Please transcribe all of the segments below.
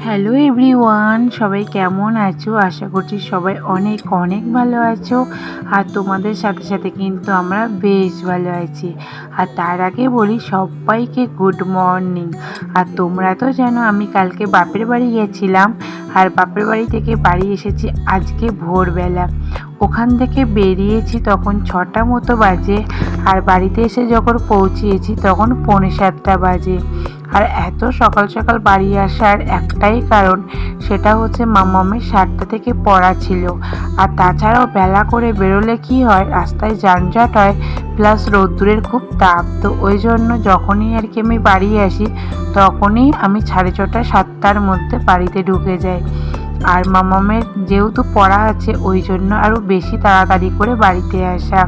Hello everyone, সবাই কেমন আছো? আশা করছি সবাই অনেক অনেক ভালো আছো। আর তোমাদের সাথে সাথে কিন্তু আমরা বেশ ভালো আছি। আর তার আগে বলি সবাইকে গুড মর্নিং। আর তোমরা তো জানো আমি কালকে বাপের বাড়ি গেছিলাম, আর বাপের বাড়ি থেকে বাড়ি এসেছি আজকে ভোরবেলা। ওখান থেকে বেরিয়েছি তখন 6টা মতো বাজে, আর বাড়িতে এসে যখন পৌঁছিয়েছি তখন 6:45 বাজে। আর এত সকাল সকাল বাড়ি আসার একটাই কারণ, সেটা হচ্ছে মামামের 7টা থেকে পড়া ছিল। আর তাছাড়াও বেলা করে বেরোলে কি হয়, রাস্তায় যানজট হয়, প্লাস রোদ্দুরের খুব তাপ। তো ওই জন্য যখনই আর কি আমি বাড়ি আসি তখনই আমি 6:30 7টার মধ্যে বাড়িতে ঢুকে যাই। আর মামামের যেহেতু পড়া আছে ওই জন্য আরও বেশি তাড়াতাড়ি করে বাড়িতে আসা।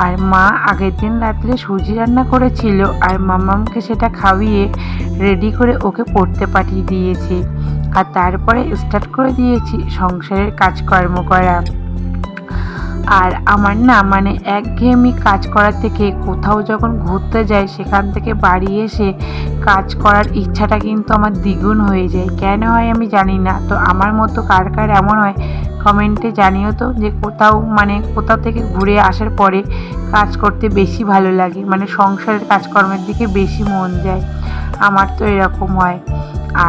আর মা আগের দিন রাত্রে সুজি রান্না করেছিল, আর মামামকে সেটা খাইয়ে রেডি করে ওকে পড়তে পাঠিয়ে দিয়েছি। আর তারপরে স্টার্ট করে দিয়েছি সংসারের কাজকর্ম করা। আর আমার না একঘেয়েমি কাজ করার থেকে কোথাও যখন ঘুরতে যাই সেখান থেকে বাড়ি এসে কাজ করার ইচ্ছাটা কিন্তু আমার দ্বিগুণ হয়ে যায়। কেন হয় আমি জানি না। তো আমার মতো কার কার এমন হয় কমেন্টে জানিও তো, যে কোথাও থেকে ঘুরে আসার পরে কাজ করতে বেশি ভালো লাগে, সংসারের কাজকর্মের দিকে বেশি মন যায়। আমার তো এরকম হয়।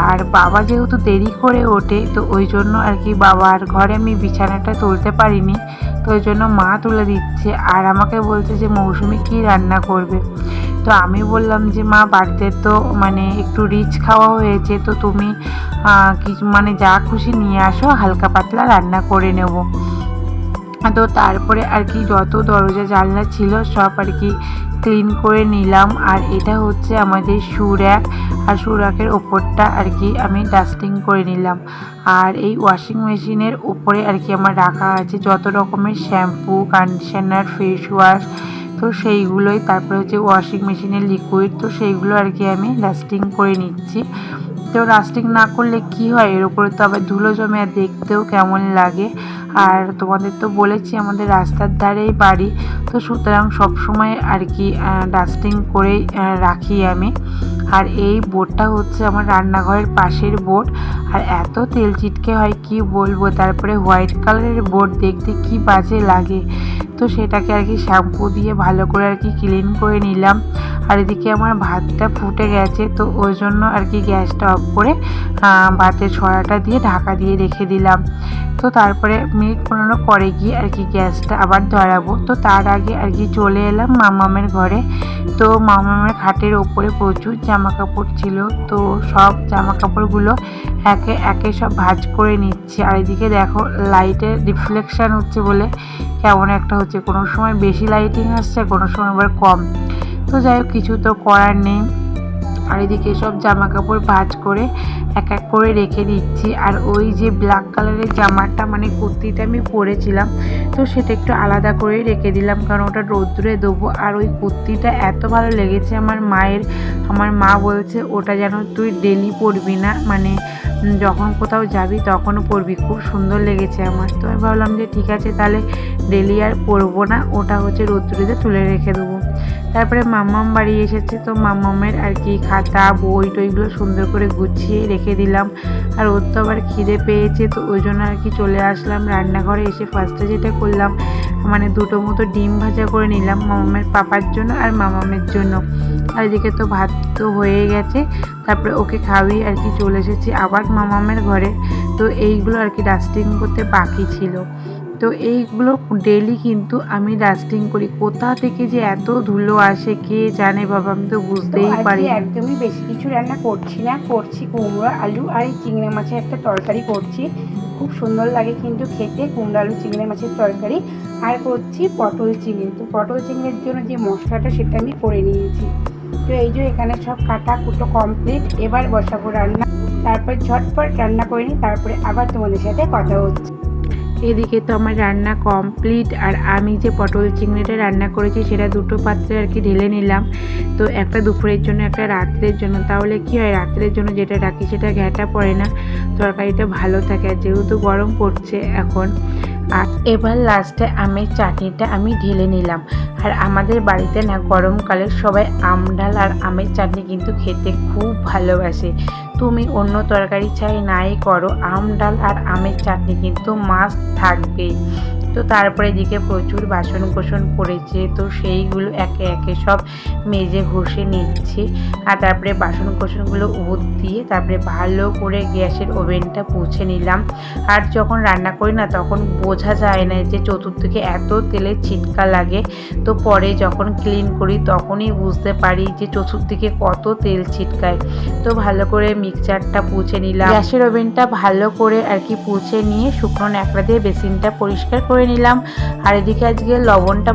আর বাবা যেহেতু দেরি করে ওঠে, তো ওই জন্য আর কি বাবার ঘরে আমি বিছানাটা তুলতে পারিনি, তো ওই জন্য মা তুলে দিচ্ছে। আর আমাকে বলছে যে মৌসুমি কী রান্না করবে। তো আমি বললাম যে মা, বাড়িতে তো একটু রিচ খাওয়া হয়েছে, তো তুমি কিছু যা খুশি নিয়ে আসো, হালকা পাতলা রান্না করে নেব। তো তারপরে আর কি যত দরজা জানলা ছিল সব আর কি ক্লিন করে নিলাম। আর এটা হচ্ছে আমাদের শু র্যাক, আর শু র্যাকের ওপরটা আর কি আমি ডাস্টিং করে নিলাম। আর এই ওয়াশিং মেশিনের উপরে আর কি আমার রাখা আছে যত রকমের শ্যাম্পু, কন্ডিশনার, ফেস ওয়াশ, তো সেইগুলোই। তারপরে হচ্ছে ওয়াশিং মেশিনের লিকুইড, তো সেইগুলো আর কি আমি ডাস্টিং করে নিচ্ছি। তো ডাস্টিং না করলে কি হয়, এর উপরে তো আবার ধুলো জমে, আর দেখতেও কেমন লাগে। আর তোমাদের তো বলেছি আমাদের রাস্তার ধারেই বাড়ি, তো সুতরাং সবসময় আর কি ডাস্টিং করেই রাখি আমি। আর এই বোর্ডটা হচ্ছে আমার রান্নাঘরের পাশের বোর্ড, আর এত তেল চিটকে হয় কি বলবো। তারপরে হোয়াইট কালারের বোর্ড দেখতে কি বাজে লাগে, তো সেটাকে আর কি শ্যাম্পু দিয়ে ভালো করে আর কি ক্লিন করে নিলাম। আর এদিকে আমার ভাতটা ফুটে গেছে, তো ওই জন্য আর কি গ্যাসটা অফ করে ভাতের ছড়াটা দিয়ে ঢাকা দিয়ে রেখে দিলাম। তো তারপরে মিনিট 15 পরে গিয়ে আর কি গ্যাসটা আবার ধরাবো। তো তার আগে আর কি চলে এলাম মামামের ঘরে। তো মামামের খাটের ওপরে প্রচুর জামা কাপড় ছিল, তো সব জামা কাপড়গুলো একে একে সব ভাঁজ করে নিচ্ছে। আর এদিকে দেখো লাইটের রিফ্লেকশান হচ্ছে বলে কেমন একটা হচ্ছে, কোনো সময় বেশি লাইটিং আসছে, কোনো সময় আবার কম। তো যাই হোক, কিছু তো করার নেই। আর এদিকে সব জামা কাপড় ভাঁজ করে এক এক করে রেখে দিচ্ছি। আর ওই যে ব্ল্যাক কালারের জামাটা কুর্তিটা আমি পরেছিলাম, তো সেটা একটু আলাদা করে রেখে দিলাম, কারণ ওটা রোদ্দুরে দেবো। আর ওই কুর্তিটা এত ভালো লেগেছে আমার মায়ের, আমার মা বলছে ওটা যেন তুই ডেলি পরবি না, যখন কোথাও যাবি তখনও পরবি, খুব সুন্দর লেগেছে আমার। তো আমি ভাবলাম যে ঠিক আছে, তাহলে ডেলি আর পরবো না, ওটা হচ্ছে রোদ্দুরেতে তুলে রেখে দেবো। তারপরে মাম্মাম বাড়ি এসেছে, তো মাম্মামের আর কি খাতা বই টইগুলো সুন্দর করে গুছিয়ে রেখে দিলাম। আর ওর তো আবার খিদে পেয়েছে, তো ওই জন্য আর কি চলে আসলাম রান্নাঘরে। এসে ফার্স্টে যেটা করলাম, 2টো মতো ডিম ভাজা করে নিলাম মামামের পাপার জন্য আর মামামের জন্য। আর এদিকে তো ভাত তো হয়ে গেছে, তারপরে ওকে খাওয়িয়ে আর কি চলে এসেছি আবার মামামের ঘরে। তো এইগুলো আর কি ডাস্টিং করতে বাকি ছিল, তো এইগুলো ডেলি কিন্তু আমি ডাস্টিং করি। কোথা থেকে যে এত ধুলো আসে কে জানে বাবা, আমি তো বুঝতেই পারি। একদমই বেশি কিছু রান্না করছি না, করছি কুমড়ো আলু আর এই চিংড়ি মাছের একটা তরকারি করছি, খুব সুন্দর লাগে কিন্তু খেতে কুমড়ো আলু চিংড়ি মাছের তরকারি। আর করছি পটল চিংড়ি। তো পটল চিংড়ির জন্য যে মশলাটা সেটা আমি করে নিয়েছি। তো এই যে এখানে সব কাটা কুটো কমপ্লিট, এবার বসাবো রান্না। তারপর ঝটপট রান্না করে নিই, তারপরে আবার তোমাদের সাথে কথা হচ্ছে। এদিকে তো আমার রান্না কমপ্লিট। আর আমি যে পটল চিংড়িটা রান্না করেছি সেটা 2টো পাত্রে আর কি ঢেলে নিলাম। তো একটা দুপুরের জন্য, একটা রাত্রের জন্য। তাহলে কি হয়, রাত্রের জন্য যেটা রাখি সেটা ঘ্যাঁটা পড়ে না, তরকারিটা ভালো থাকে। আর যেহেতু গরম পড়ছে এখন, আর এবার লাস্টে আমের চাটনিটা আমি ঢেলে নিলাম। আর আমাদের বাড়িতে না গরমকালে সবাই আম ডাল আর আমের চাটনি কিন্তু খেতে খুব ভালোবাসে। তুমি অন্য তরকারি চাই নাই করো, আম ডাল আর আমের চাটনি কিন্তু মাস্ট থাকবেই। তো তারপরে এদিকে প্রচুর বাসন কোসন পড়েছে, তো সেইগুলো একে একে সব মেজে ঘষে নিচ্ছি। আর তারপরে বাসন কোসনগুলো উবুর দিয়ে তারপরে ভালো করে গ্যাসের ওভেনটা পুছে নিলাম। আর যখন রান্না করি না তখন বোঝা যায় না যে চতুর্দিকে এত তেলের ছিটকা লাগে, তো পরে যখন ক্লিন করি তখনই বুঝতে পারি যে চতুর্দিকে কত তেল ছিটকায়। তো ভালো করে মিক্সচারটা পুছে নিলাম, গ্যাসের ওভেনটা ভালো করে আর কি পুছে নিয়ে শুকনো ন্যাকড়া দিয়ে বেসিনটা পরিষ্কার করে নিলাম। আর এদিকে আজকে লবণটা